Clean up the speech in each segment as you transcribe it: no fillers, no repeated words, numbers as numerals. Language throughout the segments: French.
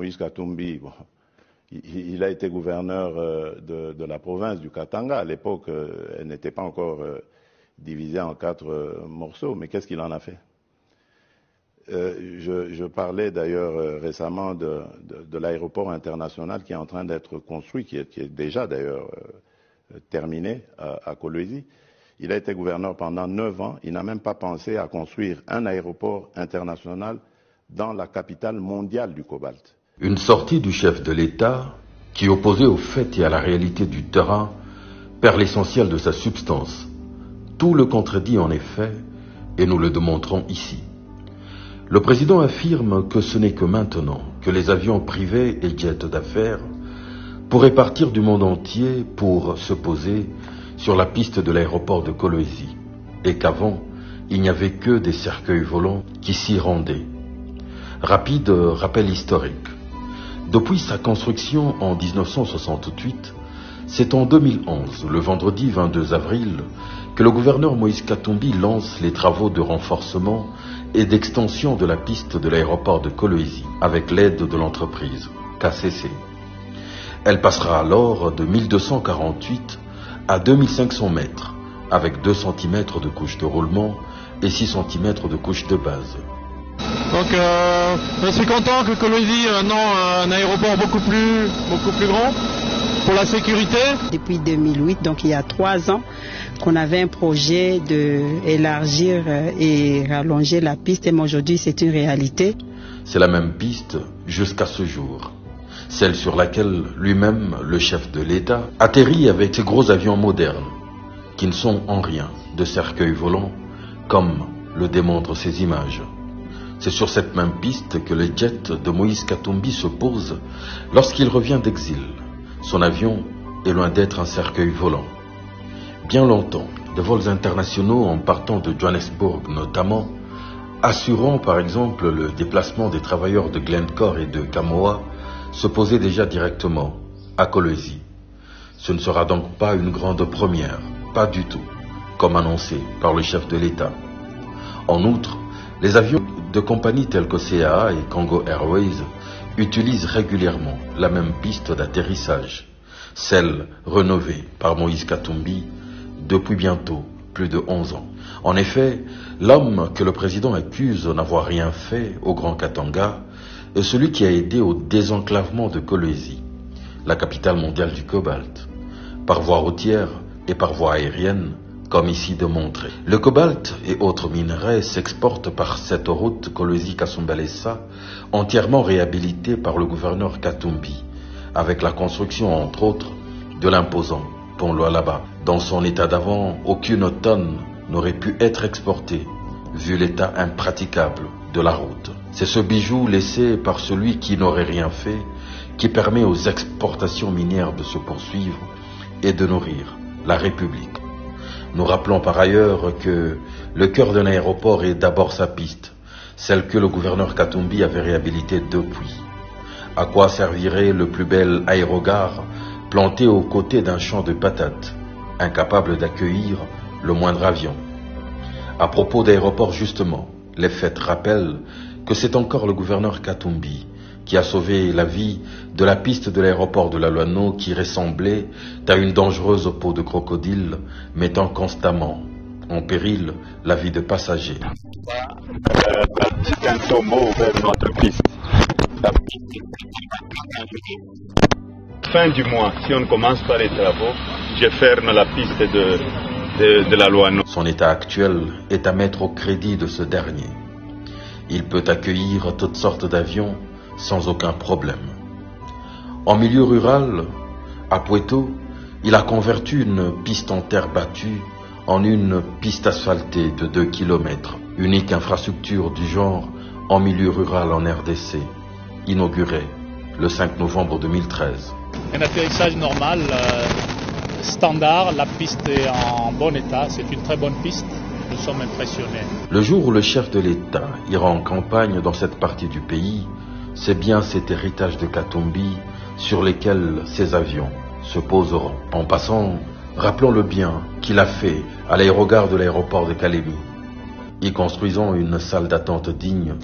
Moïse Katumbi, bon, il a été gouverneur de la province du Katanga. À l'époque, elle n'était pas encore divisée en 4 morceaux, mais qu'est-ce qu'il en a fait? Je parlais d'ailleurs récemment de l'aéroport international qui est en train d'être construit, qui est déjà d'ailleurs terminé à Kolwezi. Il a été gouverneur pendant 9 ans. Il n'a même pas pensé à construire un aéroport international dans la capitale mondiale du cobalt. Une sortie du chef de l'État qui, opposé aux faits et à la réalité du terrain, perd l'essentiel de sa substance. Tout le contredit en effet, et nous le démontrons ici. Le président affirme que ce n'est que maintenant que les avions privés et jets d'affaires pourraient partir du monde entier pour se poser sur la piste de l'aéroport de Kolwezi, et qu'avant, il n'y avait que des cercueils volants qui s'y rendaient. Rapide rappel historique. Depuis sa construction en 1968, c'est en 2011, le vendredi 22 avril, que le gouverneur Moïse Katumbi lance les travaux de renforcement et d'extension de la piste de l'aéroport de Kolwezi avec l'aide de l'entreprise KCC. Elle passera alors de 1248 à 2500 mètres, avec 2 cm de couche de roulement et 6 cm de couche de base. Donc je suis content que Kolwezi ait maintenant un aéroport beaucoup plus grand pour la sécurité. Depuis 2008, donc il y a 3 ans, qu'on avait un projet d'élargir et rallonger la piste, mais aujourd'hui c'est une réalité. C'est la même piste jusqu'à ce jour. Celle sur laquelle lui-même, le chef de l'État, atterrit avec ses gros avions modernes, qui ne sont en rien de cercueils volants, comme le démontrent ces images. C'est sur cette même piste que le jet de Moïse Katumbi se pose lorsqu'il revient d'exil. Son avion est loin d'être un cercueil volant. Bien longtemps, des vols internationaux en partant de Johannesburg notamment, assurant par exemple le déplacement des travailleurs de Glencore et de Kamoa, se posaient déjà directement à Kolwezi. Ce ne sera donc pas une grande première, pas du tout, comme annoncé par le chef de l'État. En outre, les avions de compagnies telles que CAA et Congo Airways utilisent régulièrement la même piste d'atterrissage, celle rénovée par Moïse Katumbi depuis bientôt plus de 11 ans. En effet, l'homme que le président accuse de n'avoir rien fait au Grand Katanga est celui qui a aidé au désenclavement de Kolwezi, la capitale mondiale du cobalt, par voie routière et par voie aérienne, comme ici démontré. Le cobalt et autres minerais s'exportent par cette route Kolwezi-Kasumbalesa, entièrement réhabilitée par le gouverneur Katumbi, avec la construction, entre autres, de l'imposant pont Lualaba. Dans son état d'avant, aucune tonne n'aurait pu être exportée, vu l'état impraticable de la route. C'est ce bijou laissé par celui qui n'aurait rien fait qui permet aux exportations minières de se poursuivre et de nourrir la République. Nous rappelons par ailleurs que le cœur d'un aéroport est d'abord sa piste, celle que le gouverneur Katumbi avait réhabilitée depuis. À quoi servirait le plus bel aérogare planté aux côtés d'un champ de patates, incapable d'accueillir le moindre avion? À propos d'aéroport justement, les faits rappellent que c'est encore le gouverneur Katumbi qui a sauvé la vie de la piste de l'aéroport de la Luano qui ressemblait à une dangereuse peau de crocodile, mettant constamment en péril la vie de passagers. C'est un tombeau vers notre piste. Fin du mois, si on commence par les travaux, je ferme la piste de la Luano. Son état actuel est à mettre au crédit de ce dernier. Il peut accueillir toutes sortes d'avions sans aucun problème. En milieu rural, à Pueto, il a converti une piste en terre battue en une piste asphaltée de 2 km, unique infrastructure du genre en milieu rural en RDC, inaugurée le 5 novembre 2013. Un atterrissage normal, standard, la piste est en bon état, c'est une très bonne piste. Nous sommes impressionnés. Le jour où le chef de l'État ira en campagne dans cette partie du pays, c'est bien cet héritage de Katumbi sur lesquels ces avions se poseront. En passant, rappelons le bien qu'il a fait à l'aérogare de l'aéroport de Kalemi, y construisant une salle d'attente digne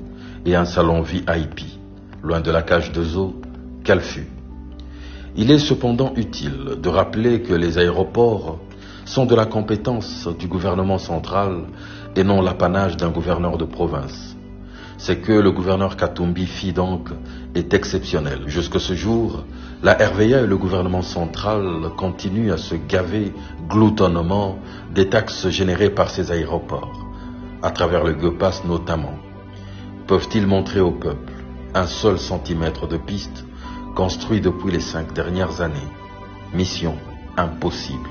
et un salon VIP, loin de la cage de zoo, qu'elle fut. Il est cependant utile de rappeler que les aéroports sont de la compétence du gouvernement central et non l'apanage d'un gouverneur de province. Ce que le gouverneur Katumbi fit donc est exceptionnel. Jusque ce jour, la RVA et le gouvernement central continuent à se gaver gloutonnement des taxes générées par ces aéroports, à travers le GEPAS notamment. Peuvent-ils montrer au peuple un seul centimètre de piste construit depuis les 5 dernières années? Mission impossible.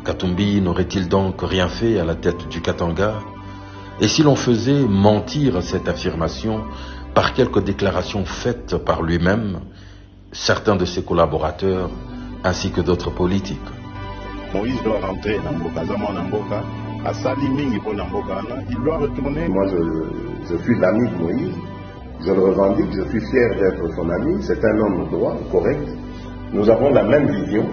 Katumbi n'aurait-il donc rien fait à la tête du Katanga? Et si l'on faisait mentir cette affirmation par quelques déclarations faites par lui-même, certains de ses collaborateurs, ainsi que d'autres politiques? Moïse doit rentrer dans Mboka, à Saliming pour Namboka, il doit retourner. Moi, je suis l'ami de Moïse, je le revendique, je suis fier d'être son ami, c'est un homme droit, correct. Nous avons la même vision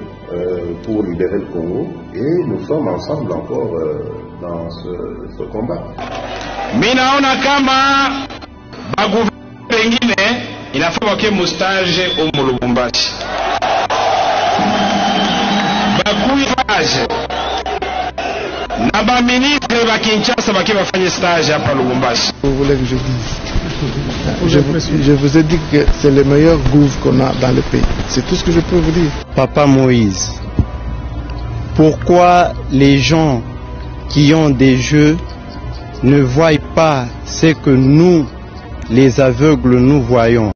pour libérer le Congo et nous sommes ensemble encore dans ce combat. Minaona kama bagu pengine inafaa wake mustage umu Lubumbashi. Bakuivaje na ba ministre ba Kinshasa baki bafanye stage hapa Lubumbashi. Vous voulez que je dise? Je vous ai dit que c'est le meilleur gouv qu'on a dans le pays. C'est tout ce que je peux vous dire. Papa Moïse, pourquoi les gens qui ont des yeux ne voient pas ce que nous, les aveugles, nous voyons?